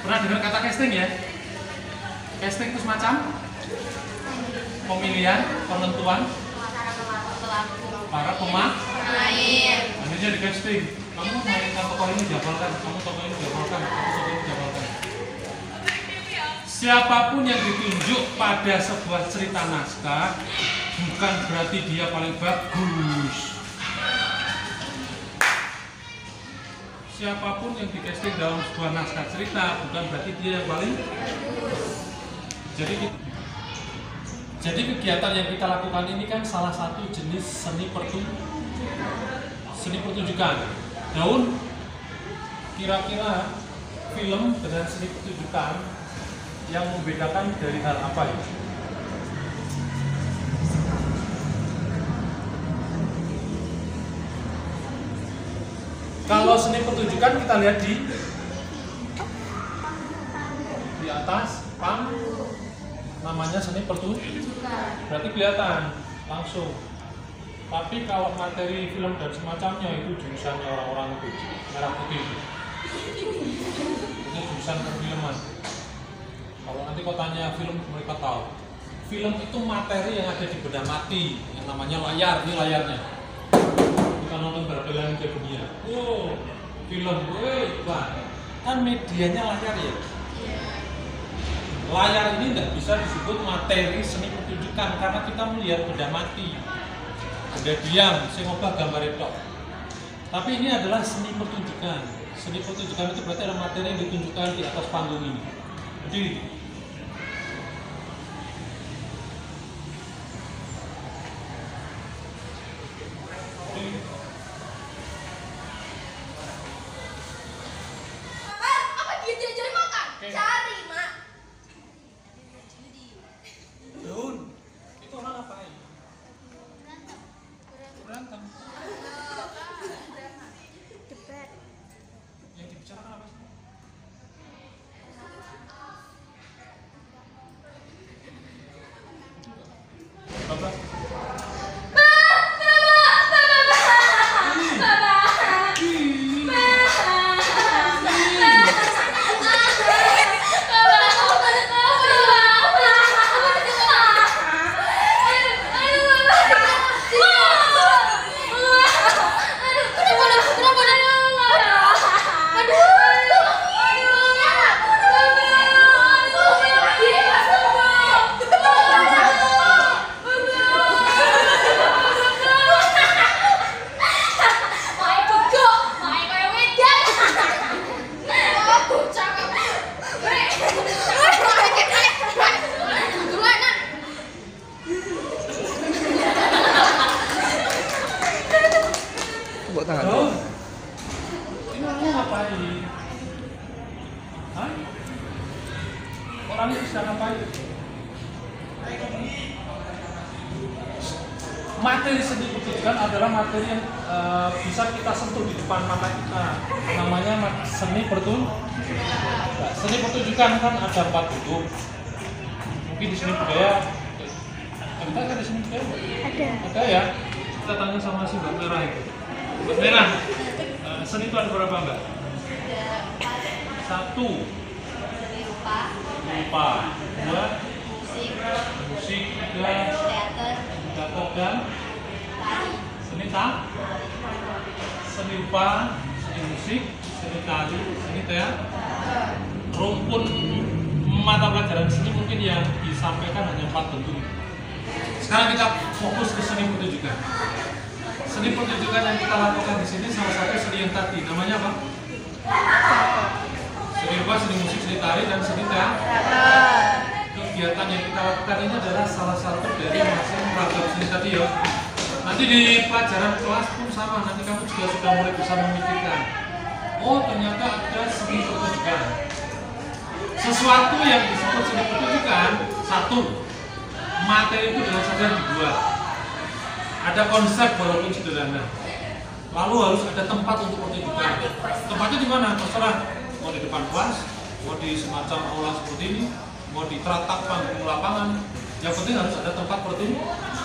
Pernah dengar kata casting ya? Casting itu semacam pemilihan, penentuan para pemain. Akhirnya di casting, kamu mainkan tokoh ini jabulkan, kamu tokoh ini jabulkan, kamu tokoh ini jabulkan. Siapapun yang ditunjuk pada sebuah cerita naskah bukan berarti dia paling bagus. Siapapun yang di-casting dalam sebuah naskah cerita bukan berarti dia yang paling. Jadi kegiatan yang kita lakukan ini kan salah satu jenis seni pertunjukan. Daun, kira-kira film dengan seni pertunjukan yang membedakan dari hal apa ya? Kalau seni pertunjukan kita lihat di atas panggung, namanya seni pertunjukan, berarti kelihatan langsung. Tapi kalau materi film dan semacamnya itu jurusannya orang-orang itu merah putih itu jurusan perfilman. Kalau nanti kau tanya film, mereka tahu. Film itu materi yang ada di benda mati, yang namanya layar, ini layarnya. Kita nonton berapa-berapa ke dunia. Oh, film, kan medianya layar ya. Layar ini tidak bisa disebut materi seni pertunjukan karena kita melihat benda mati, benda diam, saya ngubah gambar itu. Tapi ini adalah seni pertunjukan. Seni pertunjukan itu berarti ada materi yang ditunjukkan di atas panggung ini. Jadi Cari, Mak. Daun, itu orang ngapain? Berantem. Debat. Yang dibicarakan apa sih? Apa? Daun, ini orangnya ngapain? Hah? Orangnya bisa ngapain? Materi seni pertunjukan adalah materi yang bisa kita sentuh di depan mata kita. Namanya seni pertunjukan. Seni pertunjukan kan ada 4 bentuk. Mungkin di seni budaya, kita kan di seni budaya? Ada ya. Kita tanya sama si Mbak Merah itu. Mbak Merah, seni itu ada berapa Mbak? Ada 4. 1. Rupa. 2. Musik. 3. Teater. Dan seni seni rupa, seni musik, seni tari, seni teater. Rumpun mata pelajaran seni mungkin yang disampaikan hanya 4 bentuk. Sekarang kita fokus ke seni pertunjukan. Seni pertunjukan yang kita lakukan di sini salah satu seni yang tadi, namanya apa? Seni rupa, seni musik, seni tari, dan seni teater. Kegiatan yang kita lakukan ini adalah salah satu dari hasil meragam seni tadi ya. Nanti di pelajaran kelas pun sama, nanti kamu juga sudah mulai bisa memikirkan. Oh, ternyata ada seni pertunjukan. Sesuatu yang disebut seni pertunjukan, 1. Materi itu dengan sadar dibuat. Ada konsep walaupun sederhana. Lalu harus ada tempat untuk pertunjukan. Tempatnya di mana? Terserah. Mau di depan kelas, mau di semacam aula seperti ini, mau di teratak panggung lapangan. Yang penting harus ada tempat pertunjukan.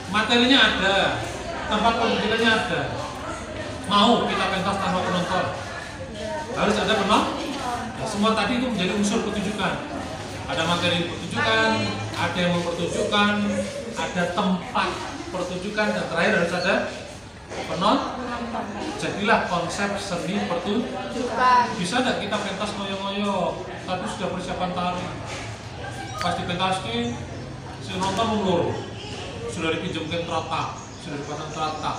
Materinya ada, tempat pertunjukannya ada. Mau kita pentas tanpa penonton, harus ada penonton. Semua tadi itu menjadi unsur pertunjukan. Ada materi pertunjukan, ada yang mempertunjukkan, ada tempat pertunjukan, dan terakhir harus ada penonton. Jadilah konsep seni pertunjukan. Bisa nggak kita pentas ngoyo-ngoyo, tapi sudah persiapan tari. Pas dipentaski, si nonton melulu, sudah dipinjamkan terata, sudah dipasang terata.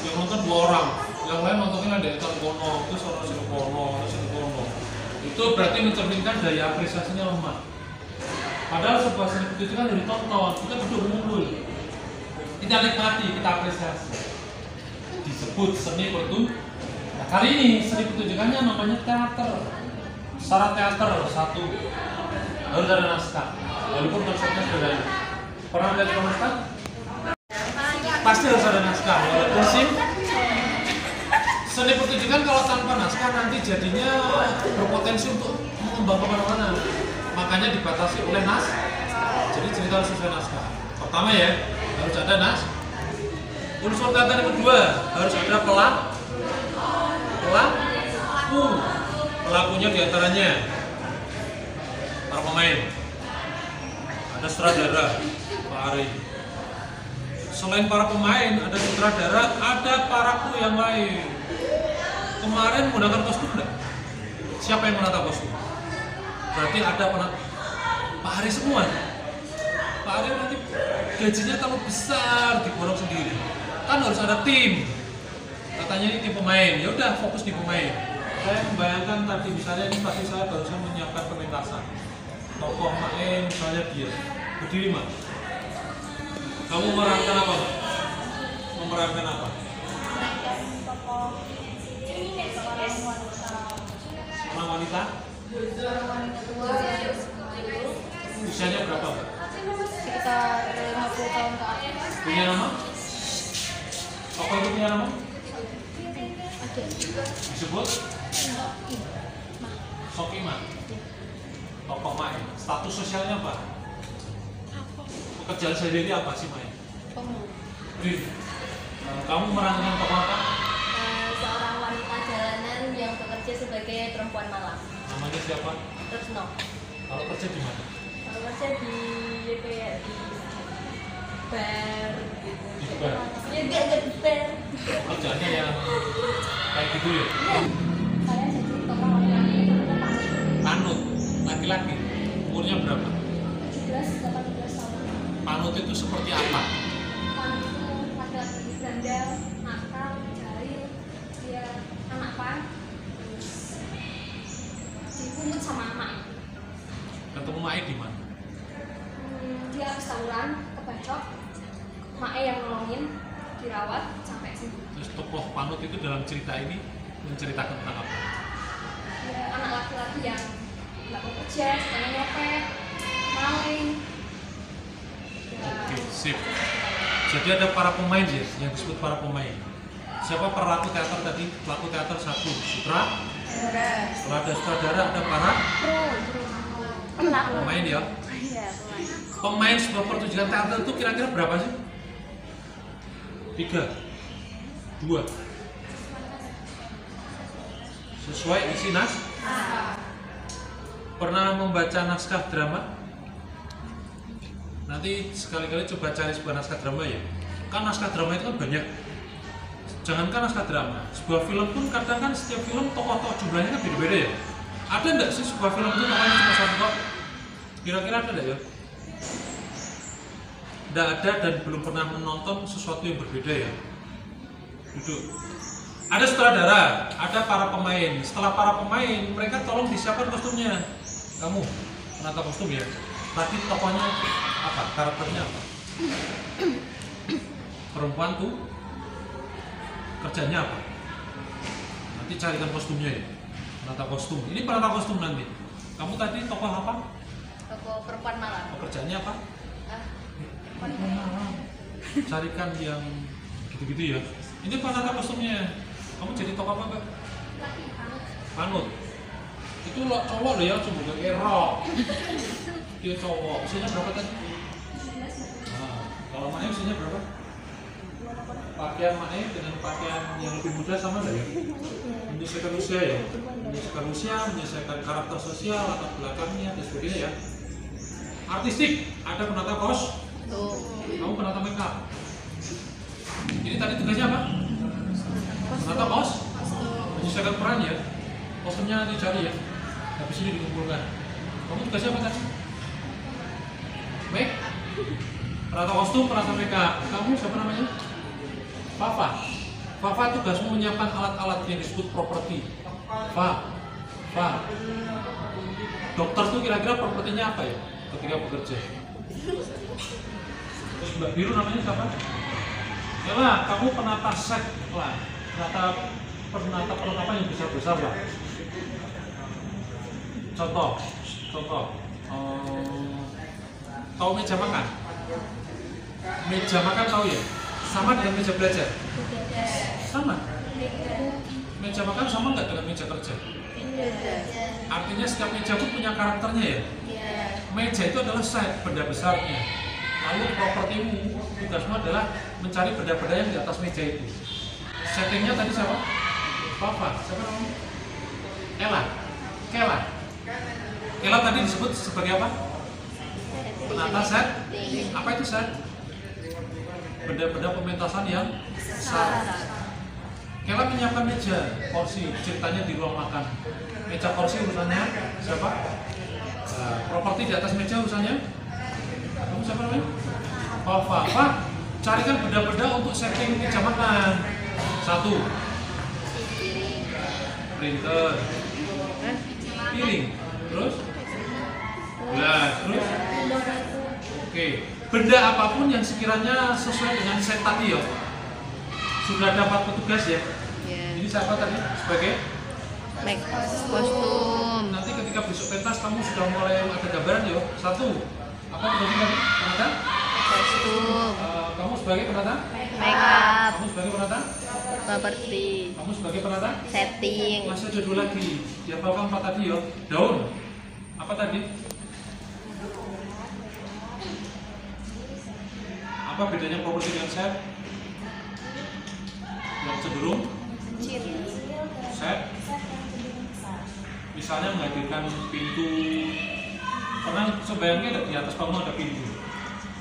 Yang nonton 2 orang, yang lain nontonnya ada yang kono, itu orang sini kono. Itu berarti mencerminkan daya apresiasinya lemah. Padahal sebuah seni pertunjukan dari ditonton, kita duduk mengunggul, kita nikmati, kita apresiasi. Disebut seni pertunjukan. Nah, kali ini seni pertunjukannya namanya teater. Syarat teater 1, harus ada naskah. Walaupun konsepnya sederhana. Pernah lihat naskah? Pasti harus ada naskah. Walaupun seni pertunjukan kalau tanpa naskah nanti jadinya berpotensi untuk mengembang kemana-mana. Makanya dibatasi oleh naskah. Jadi cerita harus sesuai naskah. Pertama ya, harus ada naskah. Unsur teater yang kedua, harus ada pelaku. Pelakunya diantaranya para pemain, ada sutradara, Pak Ari. Selain para pemain, ada sutradara, ada para kru yang lain. Kemarin menggunakan kostum enggak? Siapa yang menata kostum? Berarti ada Pak Ari semua. Pak Ari nanti gajinya kalau besar diborong sendiri. Kan harus ada tim. Katanya ini tim pemain. Ya udah fokus di pemain. Saya membayangkan tadi misalnya ini pasti saya barusan menyiapkan pementasan. Tokoh main misalnya dia berdiri Mak. Kamu memerankan apa Mak? Memerankan apa? Seorang wanita? Usianya berapa Mak? Sekitar 50 tahun ke atas. Punya nama? Tokoh itu punya nama? Disebut? Sokima. Tokoh main. Status sosialnya apa? Pekerjaan sehari-hari apa sih main? Kamu memerankan tokoh apa? Seorang wanita jalanan yang bekerja sebagai perempuan malam. Namanya siapa? Retno. Kalau kerja di mana? Kalau kerja di kayak di bar. Di bar. Ya enggak di bar. Kerjaannya yang kayak gitu ya? Saya jadi tokoh laki-laki itu Panut, laki-laki. Umurnya berapa? 17-18 tahun. Panut itu seperti apa? Panut itu laki-laki berandal, nakal, jahil, dia anak pan, dipungut sama anak. Ketemu Mae di mana? Dia habis tawuran, kebacok, Mae yang nolongin, dirawat sampai sembuh. Terus tokoh Panut itu dalam cerita ini menceritakan tentang apa? Ya, anak laki-laki yang nggak mau kerja, sukanya nyopet, maling. Ya, Oke, sip. Jadi ada para pemain ya, yang disebut para pemain. Siapa pelaku teater tadi? Pelaku teater 1, sutradara. Setelah ada sutradara, ada para pemain ya. Pemain sebuah pertunjukan teater itu kira-kira berapa sih? 3, 2. Sesuai isi naskah. Pernah membaca naskah drama? Nanti sekali-kali coba cari sebuah naskah drama ya. Kan naskah drama itu kan banyak. Jangankan naskah drama, sebuah film pun kadang kan setiap film tokoh-tokoh jumlahnya kan beda-beda ya. Ada enggak sih sebuah film itu tokohnya cuma 1 tokoh? Kira-kira ada enggak ya? Tidak ada dan belum pernah menonton sesuatu yang berbeda ya. Duduk. Ada sutradara, ada para pemain. Setelah para pemain, mereka tolong disiapkan kostumnya. Kamu menata kostum ya. Tadi tokohnya apa? Karakternya apa? Perempuan tuh kerjanya apa? Nanti carikan kostumnya ya. Menata kostum. Ini penata kostum nanti. Kamu tadi tokoh apa? tokoh perempuan malam. Pekerjaannya apa? Carikan yang gitu-gitu ya. Ini penata kostumnya. Kamu jadi tokoh apa Mbak? Panut. Itu lo cowok loh ya, coba kayak rok. Dia cowok. Usianya berapa tadi? Nah, kalau Maya usianya berapa? pakaian Mae dengan pakaian yang lebih muda sama nggak ya? Menyesuaikan usia ya, menyesuaikan usia, menyesuaikan karakter sosial, latar belakangnya dan sebagainya ya. Artistik, ada penata kos, kamu penata makeup. Ini tadi tugasnya apa? Penata kos, menyesuaikan peran ya, kostumnya dicari ya, habis ini dikumpulkan. Kamu tugasnya apa tadi? Make, penata kostum, penata makeup. Kamu siapa namanya? Fafa. Fafa tugasmu menyiapkan alat-alat yang disebut properti. Fa. Dokter tuh kira-kira propertinya apa ya ketika bekerja? Terus Mbak Biru namanya siapa? Ya lah, kamu penata set lah, penata perlengkapan yang besar-besar lah. Contoh, tahu meja makan? Meja makan tahu ya? Sama dengan meja belajar? Sama. Meja makan sama nggak dengan meja kerja? Artinya setiap meja itu punya karakternya ya? Meja itu adalah set, benda besarnya. Lalu propertimu, tugasmu adalah mencari benda-benda yang di atas meja itu. Settingnya tadi siapa? Papa. Siapa namanya? Ella tadi disebut sebagai apa? Penata set. Apa itu set? Benda-benda pementasan yang besar. Ella menyiapkan meja, kursi, ceritanya di ruang makan. Meja kursi urusannya siapa? Properti di atas meja urusannya? Kamu siapa namanya? Pak, carikan benda-benda untuk setting meja makan. 1. Printer. Piring. Terus? Gelas. Terus? Oke. Benda apapun yang sekiranya sesuai dengan set tadi ya. Sudah dapat petugas ya? Ini siapa tadi? Sebagai? Make kostum. Nanti ketika besok pentas kamu sudah mulai ada gambaran ya. 1. Apa tadi? Penata? Kostum. Kamu sebagai penata? Makeup. Kamu sebagai penata? Properti. Kamu sebagai penata? Setting. Masih ada 2 lagi. Dihafalkan 4 tadi ya. Daun. Apa tadi? Apa bedanya properti dengan set? Yang cenderung set. Misalnya menghadirkan pintu. Pernah sebayangnya ada di atas bangunan ada pintu.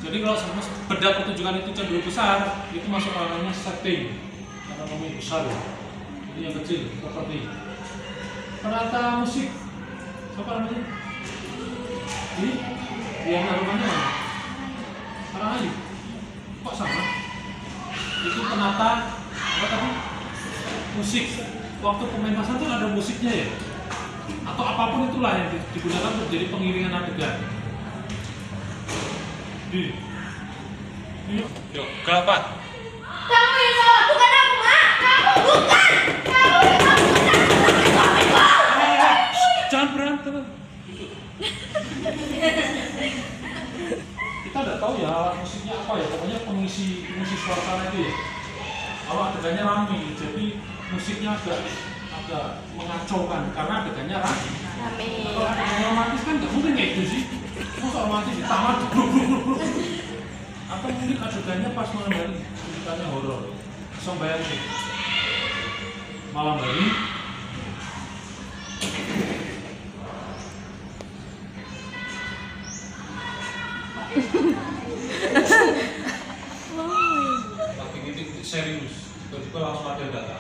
Jadi kalau benda pertunjukan itu cenderung besar, itu masuk ranahnya setting. Karena namanya besar ya. Ini yang kecil, properti. Penata musik. Siapa namanya? Ini yang rumahnya mana? Orang Ayu. Kok sama? Itu penata apa tadi? Musik. Waktu pementasan itu ada musiknya ya? Atau apapun itulah yang digunakan untuk jadi pengiringan adegan. Yuk, kenapa? Kamu yang salah, bukan aku, Mak. Kamu bukan. Jangan berantem. Kita udah tahu ya alat musiknya apa ya, pokoknya pengisi suasana itu ya. Kalau adegannya rame, jadi musiknya agak mengacaukan karena adegannya rame. Kalau adegannya romantis kan nggak mungkin kayak gitu sih. Masa romantis di taman, atau mungkin adegannya pas malam hari, ceritanya horor. Bisa bayangin malam hari. Tapi ini serius, tiba-tiba langsung ada data.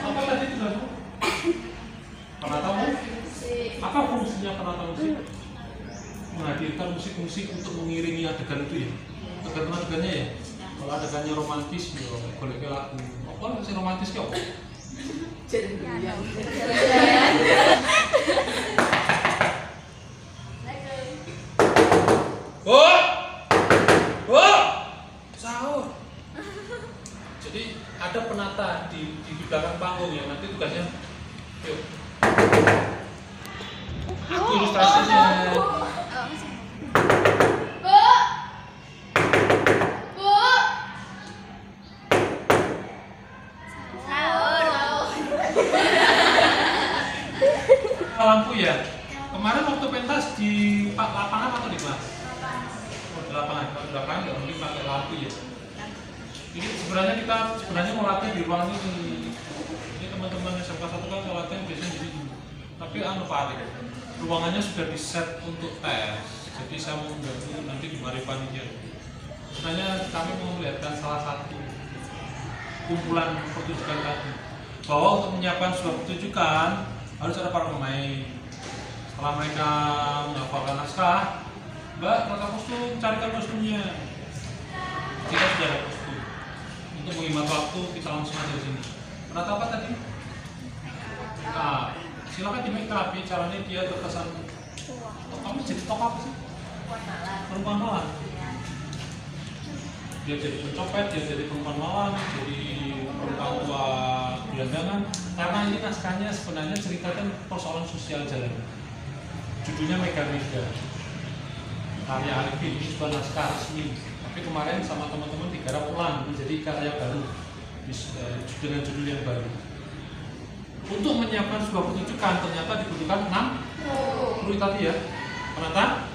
Apa tadi itu? Penata musik. Apa fungsinya penata musik? Menghadirkan musik-musik untuk mengiringi adegan itu ya. Tergantung adegannya ya. Kalau adegannya romantis, ya boleh ke lagu. Apa masih romantis kok? Sahur. Jadi ada penata di belakang panggung ya. Nanti tugasnya, yuk. Aku ilustrasinya. Kemarin waktu pentas di lapangan atau di kelas? Oh, di lapangan. Kalau di lapangan nggak mungkin pakai lampu ya. Ini sebenarnya kita mau latih di ruang ini. Ini teman-teman SMK 1 kan kalau latihan biasanya di sini. Tapi Pak Adik, ruangannya sudah di set untuk tes. Jadi saya mau mengganggu nanti di mari panitia. Sebenarnya kami mau melihatkan salah satu kumpulan pertunjukan tadi, bahwa untuk menyiapkan sebuah pertunjukan harus ada para pemain. Setelah mereka menghafalkan naskah, Mbak, pakai kostum, carikan kostumnya. Kita sudah ada kostum. Untuk menghemat waktu, kita langsung aja di sini. Pernah tahu apa tadi? Nah, silakan di make terapi, caranya dia terkesan. Kamu jadi tokoh apa sih? Perempuan malam. Dia jadi pencopet, dia jadi perempuan malam, jadi perempuan tua gelandangan. Karena ini naskahnya sebenarnya ceritakan persoalan sosial jalan. Judulnya Mega Mega. Karya Arifin, ini sebuah naskah resmi. Tapi kemarin sama teman-teman digarap ulang menjadi karya baru dengan judul yang baru. Untuk menyiapkan sebuah pertunjukan ternyata dibutuhkan 6 kru tadi ya. Penata,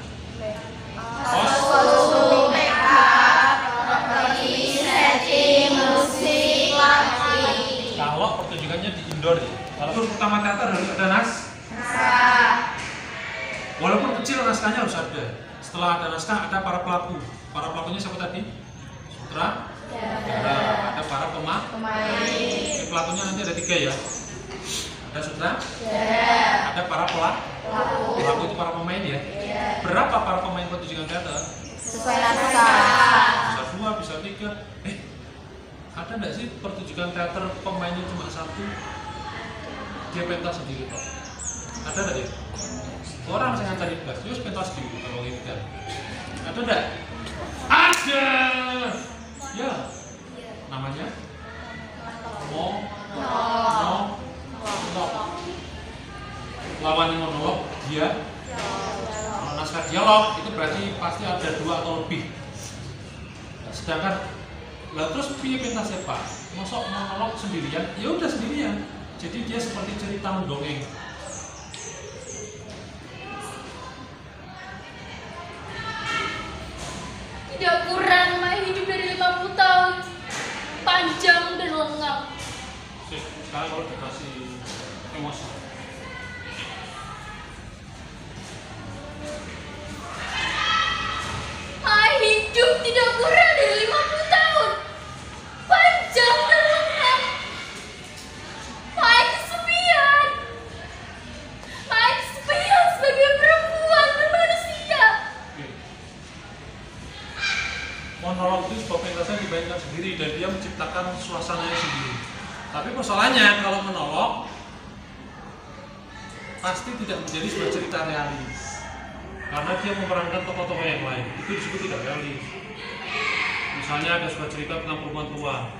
Kostum, makeup, properti, setting, musik, lagi. kalau pertunjukannya di indoor ya. Kalau pertama teater harus ada naskah. Walaupun kecil naskahnya harus ada. Setelah ada naskah ada para pelaku. Para pelakunya siapa tadi? Sutra. Ada para pemain. Pelakunya nanti ada 3 ya. Ada sutra. Ada para pelaku. Pelaku itu para pemain ya. Berapa para pemain pertunjukan teater? Sesuai naskah. Bisa 2, bisa 3. Ada nggak sih pertunjukan teater pemainnya cuma 1? Dia pentas sendiri kok. Ada nggak ya? Orang saya cari kelas, terus pentas sendiri kalau gitu. Ada nggak? Ada. Ya. Namanya? Monolog. Lawannya monolog, dia. Kalau naskah dialog itu berarti pasti ada 2 atau lebih. Sedangkan lah terus piye pentasnya Pak? Mosok monolog sendirian? Ya udah sendirian. Jadi dia seperti cerita mendongeng. Tidak kurang, Mai hidup dari 50 tahun. Panjang dan lengkap. Sekarang kalau dikasih emosi. Mai hidup tidak kurang dari 50 tahun. Panjang dan lengkap. Mai kesepian. Mai kesepian sebagai perempuan dan manusia. Monolog itu sebuah pentasan dimainkan sendiri dan dia menciptakan suasananya sendiri. Tapi persoalannya kalau monolog pasti tidak menjadi sebuah cerita realis karena dia memerankan tokoh-tokoh yang lain. Itu disebut tidak realis. Misalnya ada sebuah cerita tentang perempuan tua,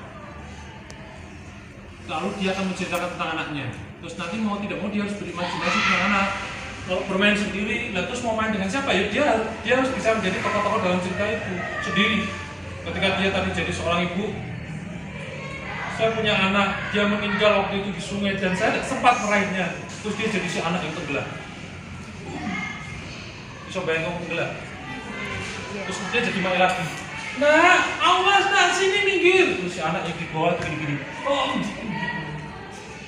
lalu dia akan menceritakan tentang anaknya. Terus nanti mau tidak mau dia harus berimajinasi tentang anak. Kalau bermain sendiri, lah terus mau main dengan siapa ya? Dia harus bisa menjadi tokoh-tokoh dalam cerita itu sendiri. Ketika dia tadi jadi seorang ibu, saya punya anak, dia meninggal waktu itu di sungai dan saya tidak sempat meraihnya. Terus dia jadi si anak yang tenggelam. Bisa bayangkan tenggelam. Terus dia jadi mai lagi. Nah, awas nak sini minggir. Terus si anak yang di bawah gini-gini. Oh,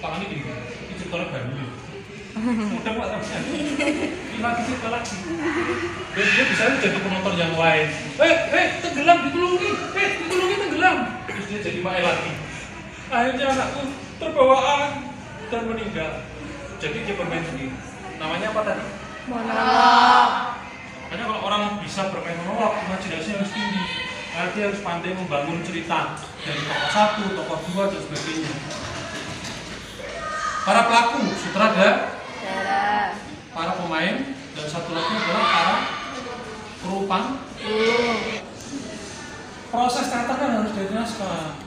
tangannya gini-gini. Ini ceritanya baru. Udah Pak Ramsan. Ini lagi cerita lagi. Dan dia bisa jadi penonton yang lain. Tenggelam ditulungi. Ditulungi tenggelam. Terus dia jadi mai lagi. Akhirnya anakku terbawaan dan meninggal. Jadi dia bermain sendiri. Namanya apa tadi? Monolog. Makanya kalau orang bisa bermain monolog, imajinasinya harus tinggi. Karena dia harus pandai membangun cerita dari tokoh 1, tokoh 2 dan sebagainya. Para pelaku, sutradara, para pemain, dan satu lagi adalah para kru proses teater kan harus dari naskah.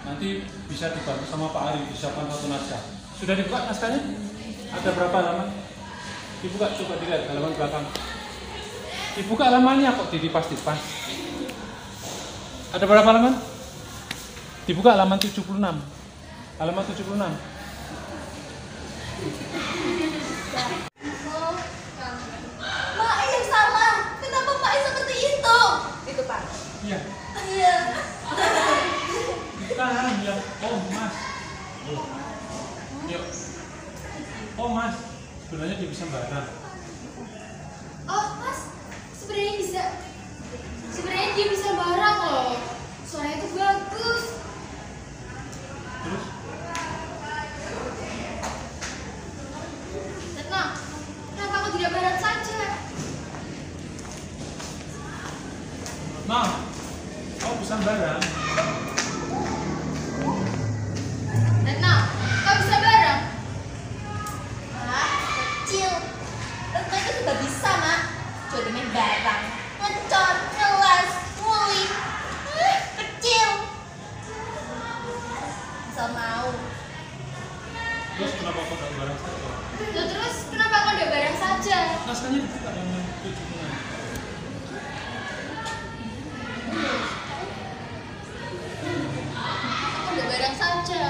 Nanti bisa dibantu sama Pak Ari, disiapkan satu naskah. Sudah dibuka naskahnya? Ada berapa halaman? Dibuka, coba dilihat halaman belakang. Dibuka halamannya kok dipas-dipas. Ada berapa halaman? Dibuka halaman 76. Halaman 76. sembarang. Oh mas, sebenarnya dia bisa barang loh. Suaranya itu bagus. Terus? Retno, kenapa kau tidak barang saja? Nah, kau bisa barang. Retno, kau bisa barang? Ah, kecil. Retno itu sudah bisa, Mak. Coba main barang. Ngecor, ngelas, ngulik. Kecil. Asal mau. Terus kenapa kau tidak barang saja? Loh, terus kenapa kau tidak barang saja? Naskahnya dibuka dengan 7 bulan. Aku tidak barang saja.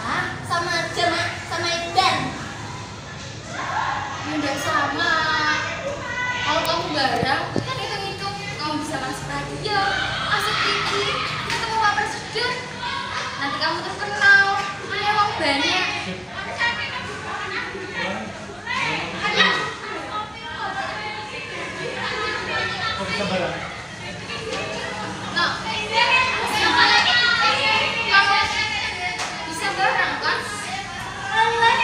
Ah, sama aja, Mak. Sama Edan. Tidak sama. Kalau kamu barang, kan hitung-hitung kamu bisa masuk radio, masuk TV, ketemu Pak Presiden. Nanti kamu terkenal, punya uang banyak. Kau bisa barang. Nah, kamu bisa barang kan? Allah,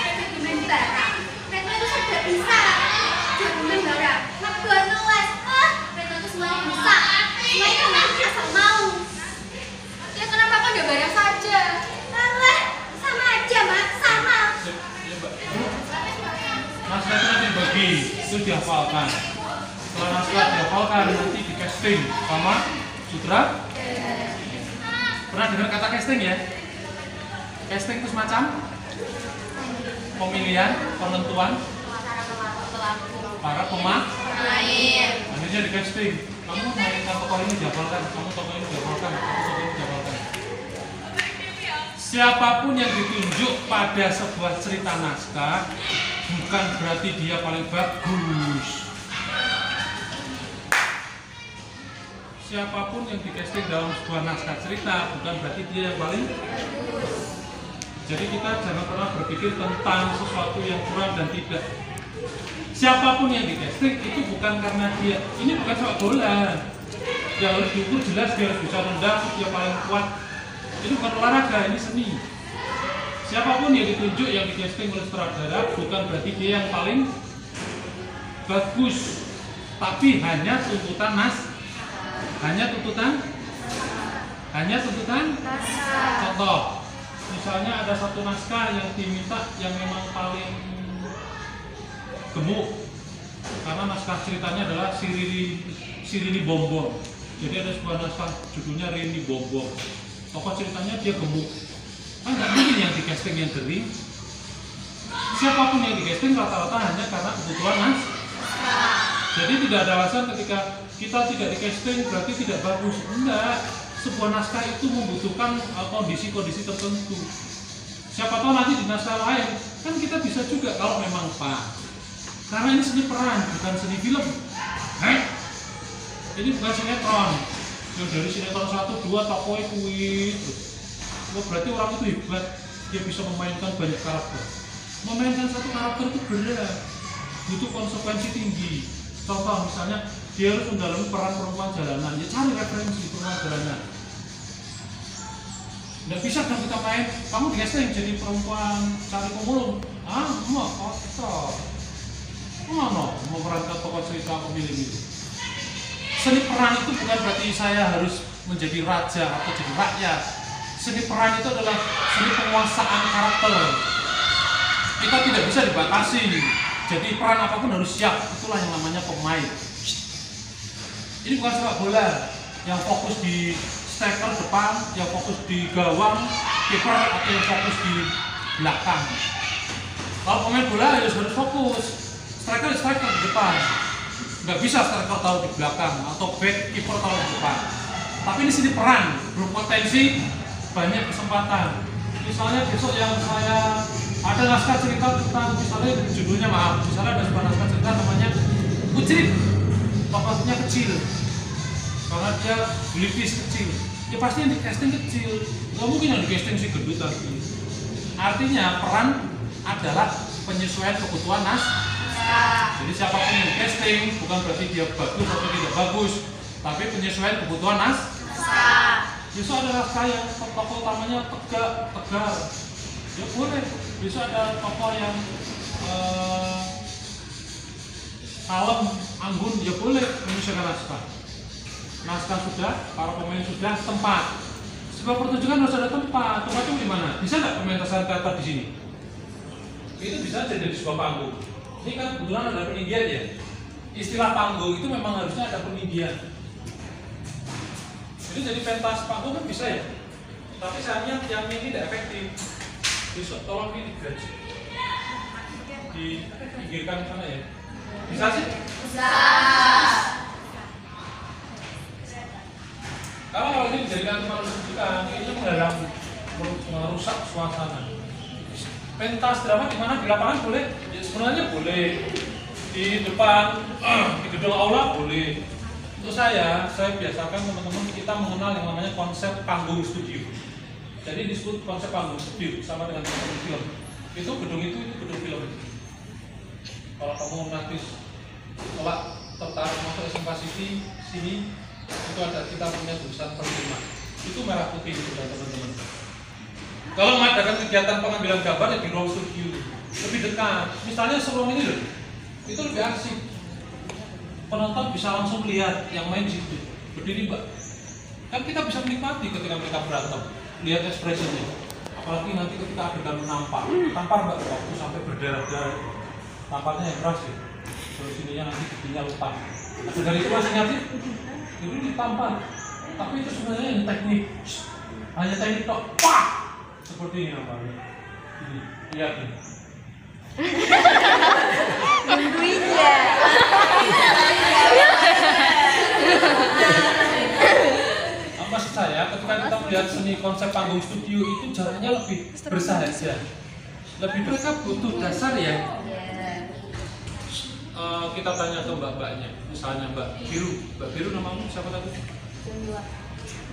main barang. Retno itu sudah bisa. Jangan main barang. Mak buat ngelas. Ah, Retno itu semuanya bisa. Semuanya asal mau. Ya kenapa kau tidak barang saja? Allah, sama aja, Mak. Sama. Iya, Mbak. Naskah itu nanti dibagi, itu dihafalkan. Setelah naskah dihafalkan, nanti di casting sama sutra. Pernah dengar kata casting ya? Casting itu semacam pemilihan, penentuan para pemain. Akhirnya di casting, kamu mainkan tokoh ini dihafalkan, kamu tokoh ini dihafalkan, kamu tokoh ini dihafalkan. Siapapun yang ditunjuk pada sebuah cerita naskah bukan berarti dia paling bagus. Siapapun yang di-casting dalam sebuah naskah cerita bukan berarti dia yang paling. Jadi kita jangan pernah berpikir tentang sesuatu yang kurang dan tidak. Siapapun yang di-casting itu bukan karena dia, ini bukan sepak bola. Yang harus diukur jelas dia harus bisa nendang, dia paling kuat. Ini bukan olahraga, ini seni. Siapapun yang ditunjuk, yang di-casting oleh sutradara bukan berarti dia yang paling bagus. Tapi hanya tuntutan contoh. Misalnya ada satu naskah yang diminta yang memang paling gemuk. Karena naskah ceritanya adalah si Rini Bombong. Jadi ada sebuah naskah judulnya Rini Bombong. Tokoh ceritanya dia gemuk. Kan nggak mungkin yang di casting yang kering. Siapapun yang di casting rata-rata hanya karena kebutuhan naskah. Jadi tidak ada alasan ketika kita tidak di casting berarti tidak bagus. Enggak. Sebuah naskah itu membutuhkan kondisi-kondisi tertentu. Siapa tahu nanti di naskah lain kan kita bisa juga kalau memang Pak. Karena ini seni peran bukan seni film. Ini bukan sinetron. Yang dari sinetron 1, 2 tokoe kuwi. Oh, berarti orang itu hebat. Dia bisa memainkan banyak karakter. Memainkan satu karakter itu berat. Butuh konsekuensi tinggi. Contoh misalnya dia harus mendalami peran perempuan jalanan, ya cari referensi perempuan jalanan. Nggak bisa kan kita main, kamu di casting jadi perempuan cari pemulung. Mau kotor. Mau memerankan tokoh cerita pemilih itu. Seni peran itu bukan berarti saya harus menjadi raja atau jadi rakyat. Seni peran itu adalah seni penguasaan karakter. Kita tidak bisa dibatasi. Jadi peran apapun harus siap. Itulah yang namanya pemain. Ini bukan sepak bola yang fokus di striker depan, yang fokus di gawang, kiper atau yang fokus di belakang. Kalau pemain bola harus fokus. Striker di depan. Nggak bisa striker taruh di belakang atau back kiper taruh di depan. Tapi ini sini peran berpotensi banyak kesempatan. Misalnya besok yang saya ada naskah cerita tentang misalnya judulnya misalnya ada sebuah naskah cerita namanya Ucrit, tokohnya kecil karena dia pelipis kecil, ya pasti yang di casting kecil, nggak mungkin yang di casting si gendut tadi. Artinya peran adalah penyesuaian kebutuhan jadi siapapun yang casting bukan berarti dia bagus atau tidak bagus, tapi penyesuaian kebutuhan besok ada naskah yang tokoh utamanya tegar ya boleh. Besok ada tokoh yang kalem, anggun, ya boleh menyesuaikan naskah sudah, para pemain sudah, tempat sebuah pertunjukan harus ada tempatnya di mana? Bisa nggak pementasan teater di sini? Itu bisa jadi sebuah panggung. Ini kan kebetulan ada peninggian ya. Istilah panggung itu memang harusnya ada peninggian. Jadi pentas panggung kan bisa ya. Tapi sayangnya yang ini tidak efektif. Besok tolong ini digaji, dipinggirkan sana ya. Bisa sih? Bisa. Kalau ini dijadikan tempat pertunjukan, ini merusak suasana. Pentas drama di mana? Di lapangan boleh? Ya, sebenarnya boleh. Di depan, di gedung aula boleh. Untuk saya biasakan teman-teman kita mengenal yang namanya konsep panggung studio. Jadi disebut konsep panggung studio sama dengan teman-teman film. Itu gedung gedung film. Kalau kamu nanti kelak tertarik masuk SMK sini, itu ada kita punya jurusan perfilman. Itu merah putih itu teman-teman. Kalau mengadakan kegiatan pengambilan gambar ya di ruang studio, lebih dekat. Misalnya seruang ini loh, itu lebih asik. Penonton bisa langsung lihat yang main di situ, berdiri mbak. Kan kita bisa menikmati ketika mereka berantem, lihat ekspresinya. Apalagi nanti ketika adegan tampar mbak, waktu sampai berdarah-darah, tamparnya yang keras ya. Terus ininya nanti giginya lupa. Nah, dari itu masih ngerti, itu ditampar. Tapi itu sebenarnya yang teknik, hanya teknik tok, pak. Seperti ini namanya. Ini, lihat nih. Nungguinnya. Maksud saya, ketika kita melihat seni konsep panggung studio itu jaraknya lebih bersahaja. Lebih mereka butuh dasar ya. Kita tanya ke mbak-mbaknya, misalnya Mbak Biru namamu siapa tadi?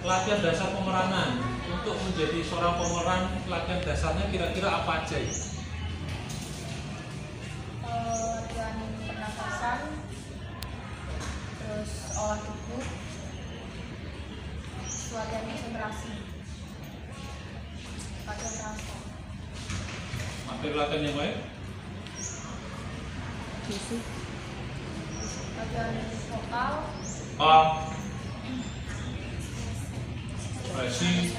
Latihan dasar pemeranan. Untuk menjadi seorang pemeran, latihan dasarnya kira-kira apa aja ya? Latihan pernafasan, terus olah tubuh, latihan konsentrasi, latihan transfer. Materi latihan yang lain? Latihan vokal, ekspresi,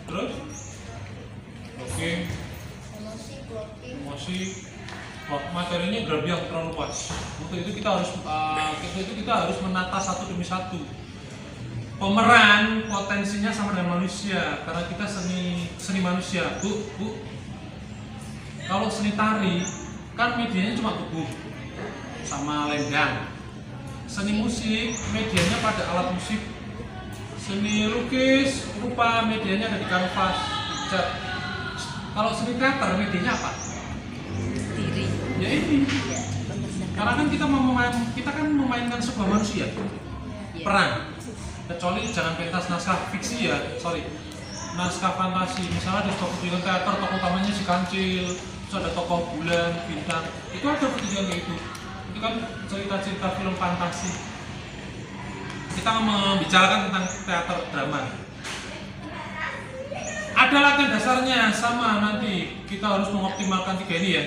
terus? Oke. Emosi. Wah, materinya yang terlalu luas. Untuk itu kita harus menata satu demi satu. Pemeran potensinya sama dengan manusia, karena kita seni manusia, Bu. Kalau seni tari kan medianya cuma tubuh sama lendang. Seni musik medianya pada alat musik. Seni lukis rupa medianya ada di kanvas, cat. Kalau seni teater medianya apa? Diri. Ya ini. Karena kan kita kan memainkan sebuah manusia. Peran. Kecuali jangan pentas naskah fiksi ya, naskah fantasi. Misalnya di pertunjukan teater tokoh utamanya si Kancil, terus ada tokoh bulan, bintang. Itu ada pertunjukan kayak itu. Itu kan cerita-cerita film fantasi. Kita membicarakan tentang teater drama. Ada latihan dasarnya sama, nanti kita harus mengoptimalkan 3 ini ya.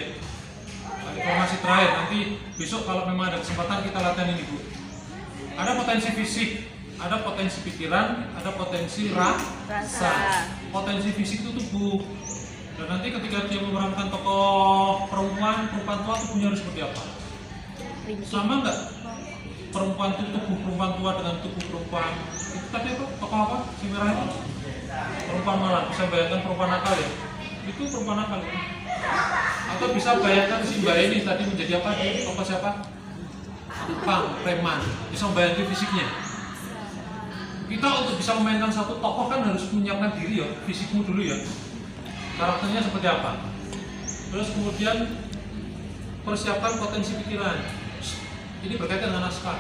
Informasi terakhir, nanti besok kalau memang ada kesempatan kita latihan ini Bu. Ada potensi fisik, ada potensi pikiran, ada potensi rasa. Potensi fisik itu tubuh. Dan nanti ketika dia memerankan tokoh perempuan tua tubuhnya harus seperti apa? Sama enggak? Tubuh perempuan tua dengan tubuh perempuan itu tadi apa? Tokoh apa? Si merah itu? Perempuan malah, bisa bayangkan perempuan nakal ya? Itu perempuan nakal itu. Atau bisa bayangkan si Mbak ini tadi menjadi apa? Tokoh siapa? Tukang, preman. Bisa membayangkan fisiknya. Kita untuk bisa memainkan satu tokoh kan harus menyiapkan diri ya, fisikmu dulu ya. Karakternya seperti apa? Terus kemudian persiapkan potensi pikiran. Ini berkaitan dengan naskah.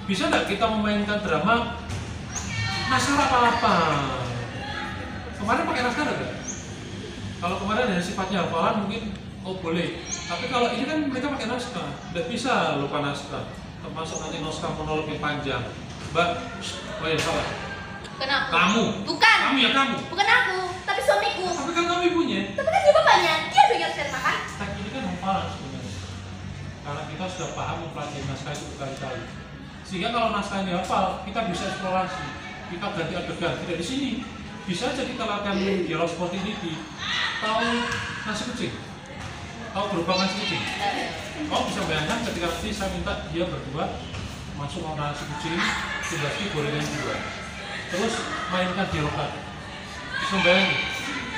Bisa nggak kita memainkan drama naskah apa-apa? Kemarin pakai naskah nggak? Kalau kemarin hanya sifatnya hafalan mungkin boleh. Tapi kalau ini kan mereka pakai naskah, tidak bisa lupa naskah. Termasuk nanti naskah monolog yang panjang. Mbak, oh ya salah. Bukan aku. Kamu. Bukan. Kamu ya kamu. Bukan aku, tapi suamiku. Tapi kan kamu ibunya. Tapi kan dia bapaknya, dia dengar saya makan. Teks ini kan hafalan sebenarnya. Karena kita sudah paham mempelajari naskah itu berkali-kali. Sehingga kalau naskah ini hafal, kita bisa eksplorasi. Kita ganti adegan, tidak di sini. Bisa aja kita latihan dialog seperti ini di tahu nasi kucing, tahu gerobak nasi kucing. Kau bisa bayangkan ketika nanti saya minta dia berdua masuk ke nasi kucing, dibagi gorengan dua, terus mainkan dialog tadi. Bisa bayangin,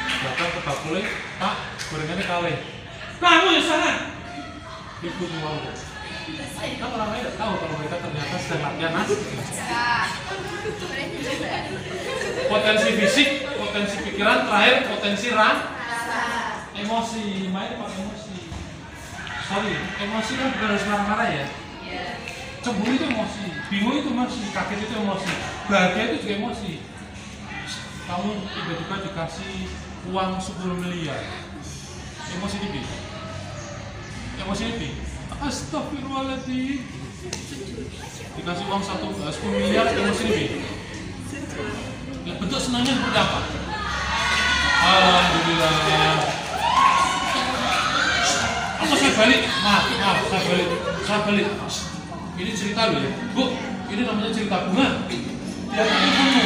datang ke bakule, Pak, gorengannya kaleng. Kamu yang salah. Ibu mau. Kan orang lain tidak tahu kalau mereka ternyata sedang latihan nasi kucing. Potensi fisik, potensi pikiran, terakhir potensi emosi, main pakai emosi. Sorry, emosi kan bukan harus marah-marah ya. Cemburu itu emosi, bingung itu emosi, kaget itu emosi, bahagia itu juga emosi. Kamu tiba-tiba dikasih uang 10 miliar, emosi lebih. Emosi lebih. Astagfirullahaladzim. Dikasih uang 10 miliar, emosi lebih. Ya, bentuk senangnya seperti apa? Alhamdulillah. Apa saya balik? Maaf, saya balik. Ini cerita loh ya, Bu. Ini namanya cerita bunga. Dia tanya kamu.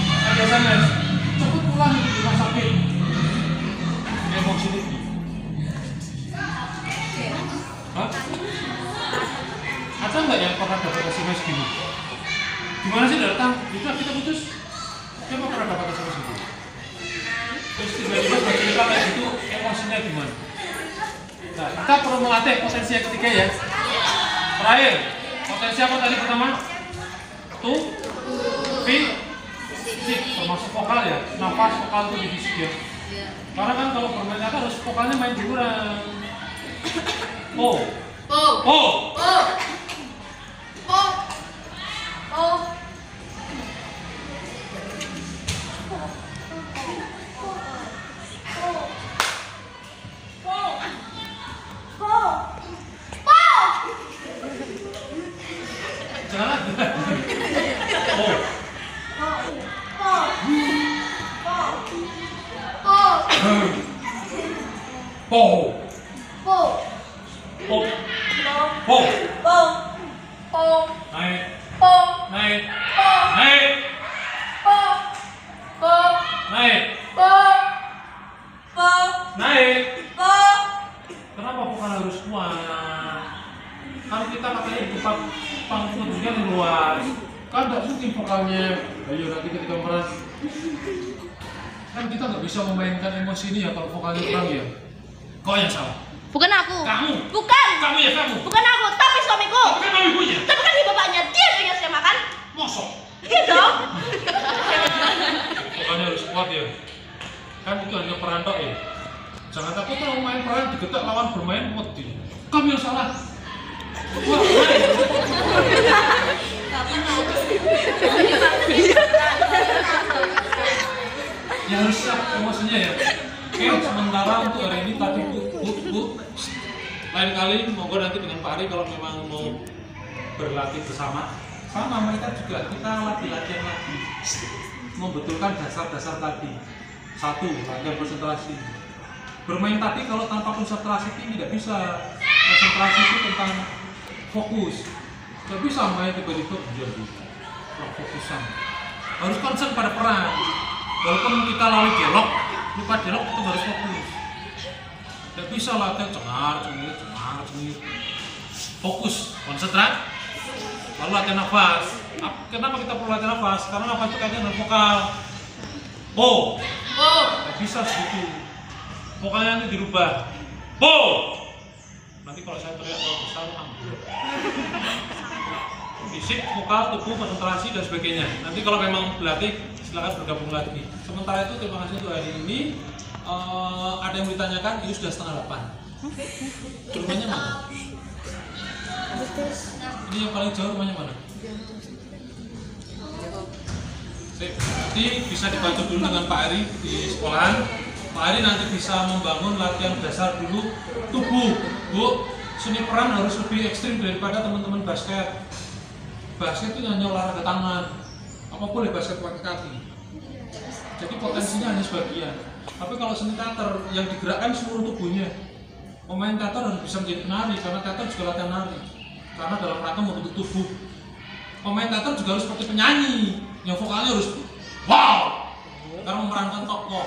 Ada SMS. Cepat pulang di rumah sakit. Emosi lebih. Hah? Ada nggak yang pernah dapat SMS gini? Gimana sih datang? Itu kita putus. Siapa pernah dapat SMS itu? Terus tiba-tiba bercerita kayak gitu, emosinya gimana? Nah, kita perlu melatih potensi yang ketiga ya. Terakhir, potensi apa tadi pertama? Fisik, termasuk vokal ya. Nafas vokal itu di fisik ya. Karena kan kalau bermain kata harus vokalnya main hiburan. Jangan. Naik. Kenapa bukan harus kuat? Kan kita katanya di panggung tunjukkan yang luas. Kan nggak mungkin vokalnya. Ayo nanti ketika meras. Kan kita nggak bisa memainkan emosi ini ya kalau vokalnya kurang ya. Kau yang salah. Bukan aku. Kamu. Bukan. Kamu ya kamu. Bukan aku, tapi suamiku. Tapi kan kamu ibunya. Tapi kan dia bapaknya, dia dengar saya makan. Mosok. Iya dong. Vokalnya harus kuat ya. Kan itu hanya peran tok ya. Jangan takut kalau main peran digetak lawan bermain mati. Kamu yang salah. Wah, ya harus siap emosinya ya. Oke, sementara untuk hari ini tadi Bu. Lain kali monggo nanti dengan Pak Ari kalau memang mau berlatih bersama. Sama mereka juga kita latihan lagi. Membetulkan dasar-dasar tadi. Satu, latihan konsentrasi. Bermain tadi kalau tanpa konsentrasi tinggi tidak bisa. Konsentrasi itu tentang fokus. Tidak bisa main tiba-tiba menjadi fokusan. Harus konsen pada peran. Walaupun kita lari dialog, lupa dialog itu harus fokus. Tidak bisa latihan cengar-cengir. Fokus, konsentrasi. Lalu latihan nafas. Kenapa kita perlu latihan nafas? Karena nafas itu kaitannya dengan vokal. Tidak bisa segitu. Vokalnya nanti dirubah. Nanti kalau saya teriak kalau besar, ambil. Fisik, vokal, tubuh, konsentrasi dan sebagainya. Nanti kalau memang berlatih, silakan bergabung lagi. Sementara itu terima kasih untuk hari ini. Ada yang ditanyakan, ini sudah 7:30. Rumahnya mana? Ini yang paling jauh rumahnya mana? Nanti bisa dibantu dulu dengan Pak Ari di sekolahan. Pak Ari nanti bisa membangun latihan dasar dulu tubuh. Bu, seni peran harus lebih ekstrim daripada teman-teman basket. Basket itu hanya olahraga tangan. Apa boleh basket pakai kaki? Jadi potensinya hanya sebagian. Tapi kalau seni teater yang digerakkan seluruh tubuhnya, pemain teater harus bisa menjadi penari karena teater juga latihan nari. Karena dalam rangka membentuk tubuh. Pemain teater juga harus seperti penyanyi, yang vokalnya harus wow, karena memerankan tokoh.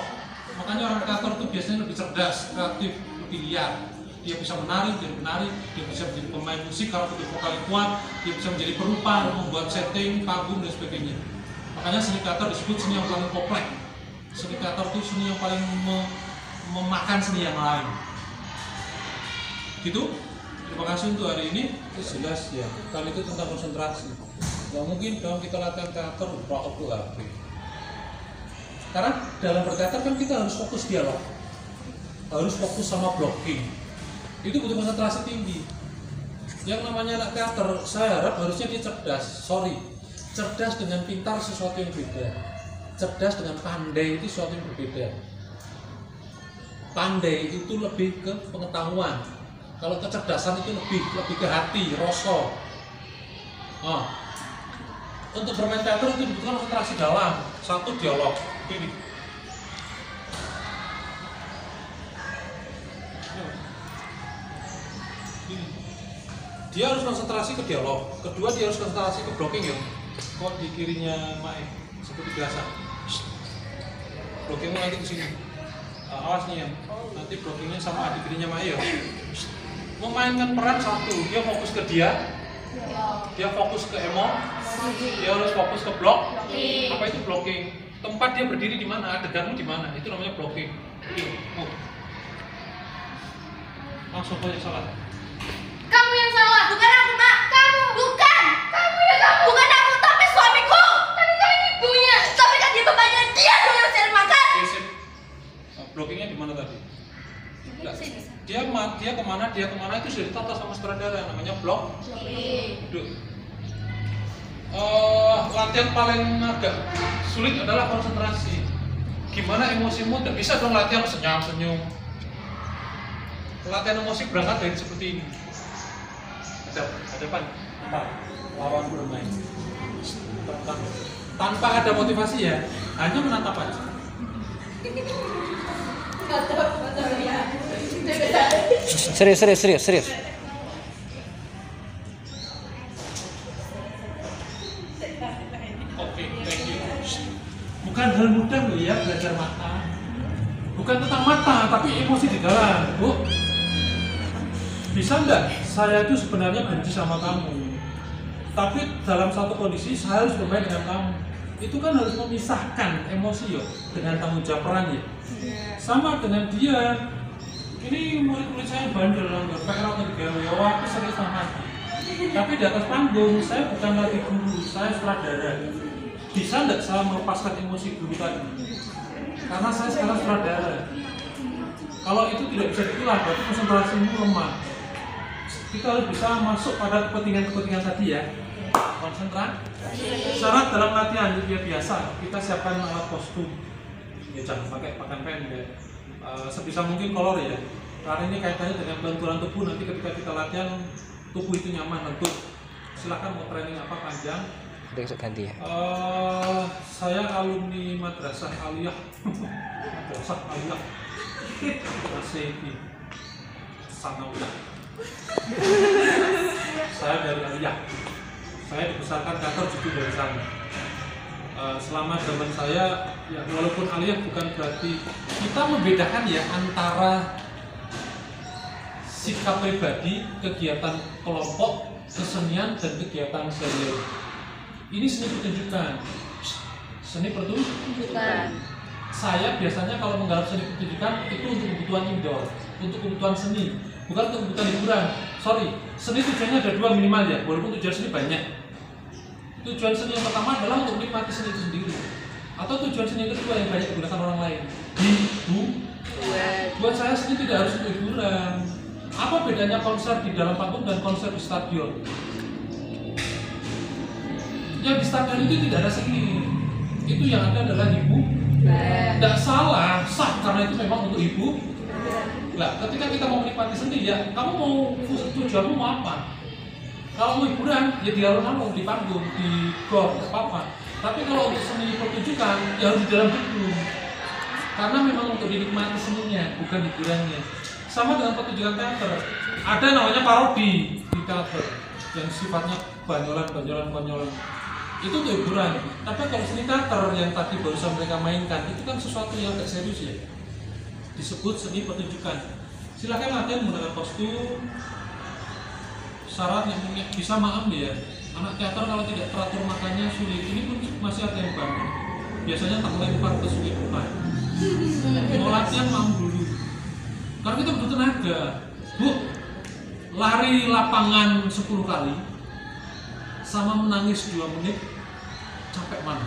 Makanya orang teater itu biasanya lebih cerdas, kreatif, lebih liar. Dia bisa menari, jadi penari, dia bisa menjadi pemain musik kalau punya vokal yang kuat, dia bisa menjadi perupa, membuat setting, panggung dan sebagainya. Makanya seni teater disebut seni yang paling kompleks. Seni teater itu seni yang paling memakan seni yang lain. Gitu. Terima kasih untuk hari ini. Jelas ya. Kali itu tentang konsentrasi. Gak mungkin kalau kita latihan teater waktu habis. Karena dalam berteater kan kita harus fokus dialog, harus fokus sama blocking. Itu butuh konsentrasi tinggi. Yang namanya anak teater, saya harap harusnya dia cerdas. Cerdas dengan pintar sesuatu yang beda. Cerdas dengan pandai itu sesuatu yang berbeda. Pandai itu lebih ke pengetahuan. Kalau kecerdasan itu lebih ke hati, rasa. Untuk bermain teater itu dibutuhkan konsentrasi dalam. Satu, dialog. Ini. Dia harus konsentrasi ke dialog. Kedua, dia harus konsentrasi ke blocking ya. Kok di kirinya Mae seperti biasa. Blockingnya nanti ke sini. Awas nih ya. Nanti blockingnya sama di kirinya Mae ya. Memainkan peran satu, dia fokus ke dia fokus ke dia harus fokus ke blok. Apa itu blocking? Tempat dia berdiri di mana, adeganmu di mana, itu namanya blocking. Langsung aja salah. Kamu yang salah, bukan aku, Mak. Kamu bukan. Kamu ya kamu. Bukan aku, tapi suamiku. Tapi kan ibunya. Tapi kan dia bapaknya, dia dong yang cari makan. Blockingnya di mana tadi? Dia kemana itu sudah ditata sama sutradara, namanya blok. Latihan paling agak sulit adalah konsentrasi. Gimana emosimu? Tidak bisa dong latihan senyum. Latihan emosi berangkat dari seperti ini. Hadapan, lawan bermain. Tanpa ada motivasi ya, hanya menatap aja. Serius. Oke, thank you. Bukan hal mudah loh ya belajar mata. Bukan tentang mata, tapi emosi di dalam. Bu, bisa enggak? Saya itu sebenarnya benci sama kamu. Tapi dalam satu kondisi saya harus bermain dengan kamu. Itu kan harus memisahkan emosi ya dengan tanggung jawab peran ya. Sama dengan dia. Ini murid-murid saya bandel, nggak pakai rata digawe, aku serius sama hati. Tapi di atas panggung, saya bukan lagi guru, saya sutradara. Bisa nggak saya melepaskan emosi guru tadi? Karena saya sekarang sutradara. Kalau itu tidak bisa ditular, berarti konsentrasimu lemah. Kita harus bisa masuk pada kepentingan tadi ya. Konsentrasi. Syarat dalam latihan itu biasa, kita siapkan alat kostum. Ya jangan pakai pakaian pendek. Sebisa mungkin kolor ya, karena ini kaitannya dengan benturan tubuh. Nanti ketika kita latihan tubuh itu nyaman, lentur. Silahkan mau training apa panjang. Besok ganti ya. Saya alumni Madrasah Aliyah. Madrasah Aliyah. Masih di Sanawiyah. Saya dari Aliyah. Saya dibesarkan kantor juga dari sana. Selama zaman saya, ya walaupun Aliyah bukan berarti kita membedakan ya antara sikap pribadi, kegiatan kelompok, kesenian dan kegiatan serial. Ini seni pertunjukan. Seni pertunjukan. Saya biasanya kalau menggarap seni pertunjukan itu untuk kebutuhan indoor, untuk kebutuhan seni, bukan untuk kebutuhan hiburan. Seni tujuannya ada dua minimal ya, walaupun tujuan seni banyak. Tujuan seni yang pertama adalah untuk menikmati seni itu sendiri, atau tujuan seni yang kedua yang banyak digunakan orang lain. Buat saya seni tidak harus untuk hiburan. Apa bedanya konser di dalam panggung dan konser di stadion? Yang di stadion itu tidak ada seni, itu yang ada adalah Tidak salah, sah karena itu memang untuk ibu. Nah, ketika kita mau menikmati seni ya, kamu mau tujuanmu mau apa? Kalau mau hiburan, ya di alun-alun, di panggung, di gor, apa-apa. Tapi kalau untuk seni pertunjukan, ya harus di dalam gedung. Karena memang untuk dinikmati seninya, bukan hiburannya. Sama dengan pertunjukan teater, ada namanya parodi di teater yang sifatnya banyolan. Itu untuk hiburan. Tapi kalau seni teater yang tadi barusan mereka mainkan, itu kan sesuatu yang agak serius ya. Disebut seni pertunjukan. Silakan latihan menggunakan kostum. Syarat yang bisa maaf ya. Anak teater kalau tidak teratur makannya sulit. Ini pun masih ada yang bangun. Biasanya tak lempar ke sungai bukan. Mau latihan maaf dulu. Karena kita butuh tenaga. Bu, lari lapangan 10 kali sama menangis 2 menit, capek mana?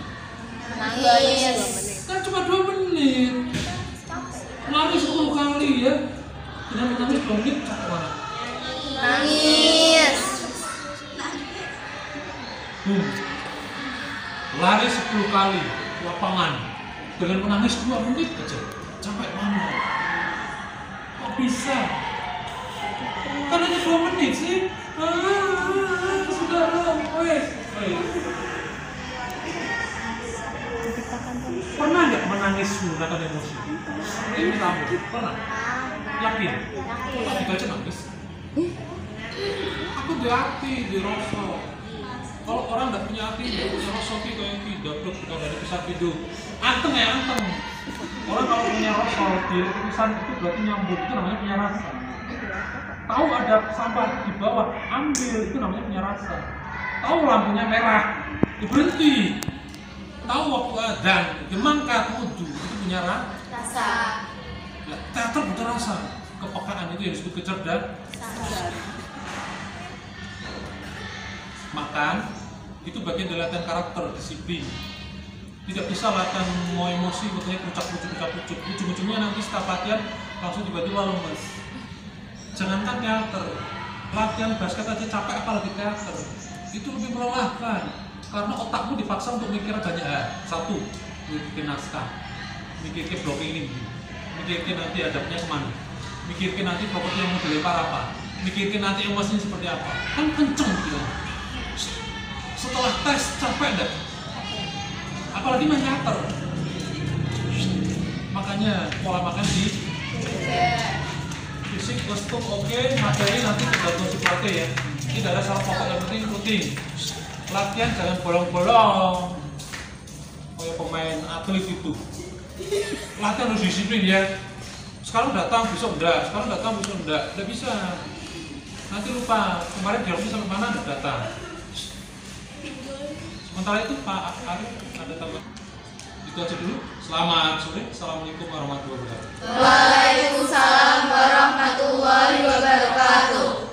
Nangis. Kan cuma 2 menit. Lari 10 kali ya. Dengan menangis 2 menit, capek mana? Nangis. Lari 10 kali lapangan dengan menangis 2 menit aja, capek mana? Kok bisa? Kan hanya 2 menit sih. Sudah dong, wes. Pernah nggak menangis menggunakan emosi? Ini kamu pernah? Yakin? Tapi baca nangis. Aku di hati, di rasa. Kalau orang nggak punya hati, nggak punya rasa, kayak tidak bukan dari kisah hidup. Anteng ya anteng. Orang kalau punya rasa di lukisan itu berarti nyambung, itu namanya punya rasa. Tahu ada sampah di bawah, ambil, itu namanya punya rasa. Tahu lampunya merah, berhenti. Tahu waktu adzan, mangkat wudu, itu punya Rasa. Ya, teater butuh rasa. Kepekaan itu yang disebut kecerdasan. Makan itu bagian dari latihan karakter, disiplin. Tidak bisa latihan mau emosi, makanya pucuk. Ujung-ujungnya nanti setelah latihan langsung tiba-tiba lemes. Jangankan teater, latihan basket aja capek, apalagi teater. Itu lebih melelahkan karena otakmu dipaksa untuk mikir banyak hal. 1, mikirin naskah, mikirin blocking ini, mikirin nanti hadapnya kemana, mikirin nanti properti yang mau dilempar apa, mikirin nanti emosinya seperti apa. Kan kenceng gitu. Setelah tes capek enggak? Apalagi main teater. Makanya pola makan di fisik, kostum oke, materi nanti tergantung si pelatih ya. Tidak ada salah pokok, yang penting rutin. Latihan jangan bolong-bolong. Kayak pemain atlet itu. Latihan harus disiplin ya. Sekarang datang, besok enggak. Sekarang datang, besok enggak. Tidak bisa. Nanti lupa. Kemarin dialognya sampai mana enggak datang. Sementara itu Pak Arif ada tambahan? Itu aja dulu. Selamat sore. Assalamualaikum warahmatullahi wabarakatuh. Waalaikumsalam warahmatullahi wabarakatuh.